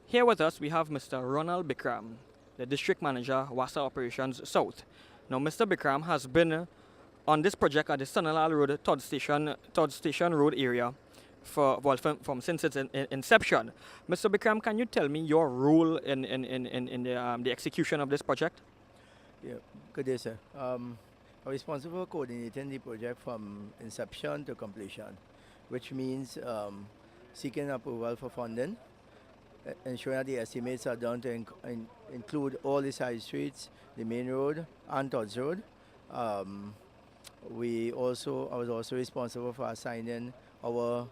Here with us, we have Mr. Ronald Bikram, the District Manager, Wasa Operations South. Now, Mr. Bikram has been on this project at the Sonnylal Road, Todd Station Road area from since its inception. Mr. Bikram, can you tell me your role in the execution of this project? Yeah, good day, sir. I'm responsible for coordinating the project from inception to completion, which means seeking approval for funding, ensuring that the estimates are done to include all the side streets, the main road, and Todd's Road. I was also responsible for assigning our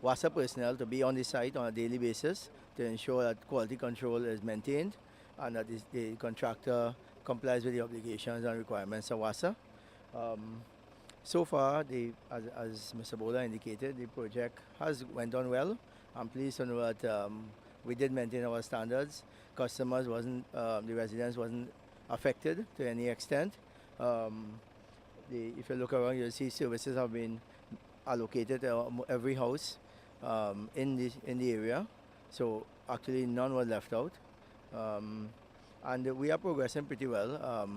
Wasa personnel to be on the site on a daily basis to ensure that quality control is maintained and that the contractor complies with the obligations and requirements of Wasa. So far, as Mr. Bola indicated, the project has went on well. I'm pleased to know that we did maintain our standards. Customers the residents wasn't affected to any extent. If you look around, you'll see services have been allocated to every house in the area. So actually, none were left out. And we are progressing pretty well.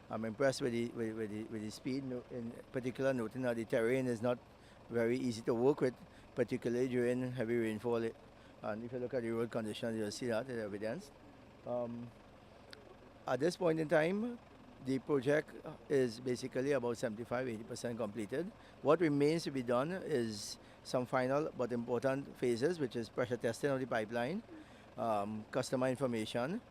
I'm impressed with the speed, in particular noting that the terrain is not very easy to work with, particularly during heavy rainfall. And if you look at the road conditions, you'll see that in evidence. At this point in time, the project is basically about 75–80% completed. What remains to be done is some final but important phases, which is pressure testing of the pipeline, customer information.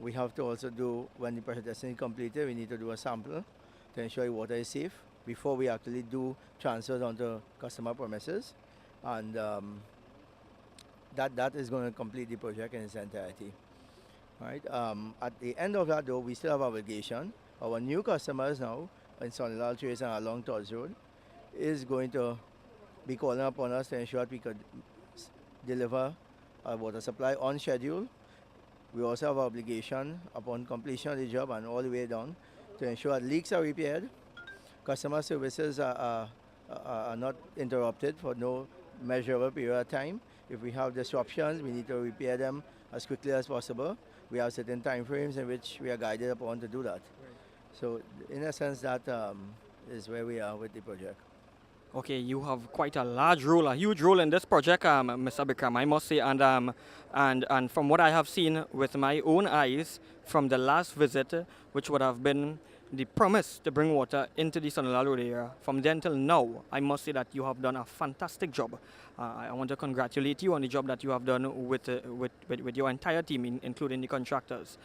We have to also do, when the pressure testing is completed, we need to do a sample to ensure the water is safe before we actually do transfers onto customer premises. And that is going to complete the project in its entirety. Right. At the end of that, though, we still have obligation. Our new customers now in Sonnylal Trace and along Todd's Road is going to be calling upon us to ensure that we could deliver our water supply on schedule. We also have obligation upon completion of the job and all the way down to ensure that leaks are repaired, customer services are not interrupted for no measurable period of time. If we have disruptions, we need to repair them as quickly as possible. We have certain time frames in which we are guided upon to do that. Right. So in a sense, that is where we are with the project. Okay, you have quite a large role, a huge role in this project, Mr. Bikram, I must say, and from what I have seen with my own eyes from the last visit, which would have been the promise to bring water into the Sonnylal Road area, from then till now, I must say that you have done a fantastic job. I want to congratulate you on the job that you have done with your entire team, including the contractors.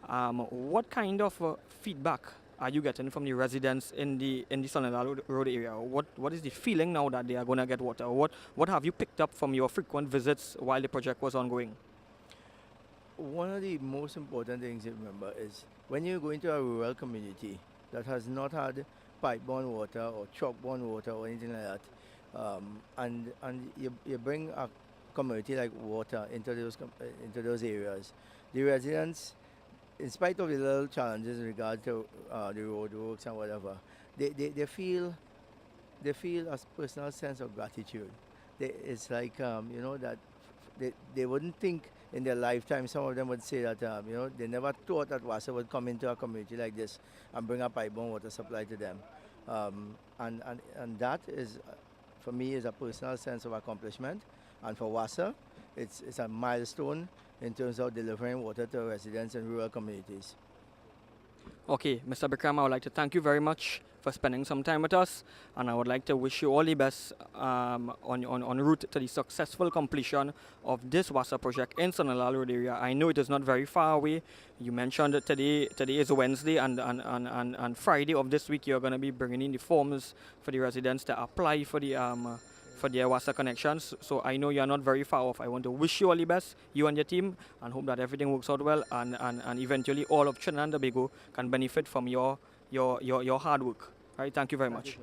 What kind of feedback are you getting from the residents in the Sonnylal Road area? What is the feeling now that they are going to get water? What have you picked up from your frequent visits while the project was ongoing? One of the most important things to remember is when you go into a rural community that has not had pipe-borne water or truck-borne water or anything like that, and you bring a community like water into those areas, the residents, in spite of the little challenges in regard to the road works and whatever, they feel a personal sense of gratitude. It's like that they wouldn't think in their lifetime. Some of them would say that they never thought that Wasa would come into a community like this and bring a pipe-borne water supply to them, and that is, for me, is a personal sense of accomplishment, and for Wasa, it's a milestone in terms of delivering water to residents in rural communities. Okay, Mr. Bikram, I would like to thank you very much for spending some time with us, and I would like to wish you all the best en route to the successful completion of this Wasa project in Sonnylal Road area. I know it is not very far away. You mentioned that today is Wednesday, and Friday of this week you're going to be bringing in the forms for the residents to apply for their Wasa connections. So I know you're not very far off. I want to wish you all the best, you and your team, and hope that everything works out well, and eventually all of Trinidad and Tobago can benefit from your hard work. All right, thank you very much.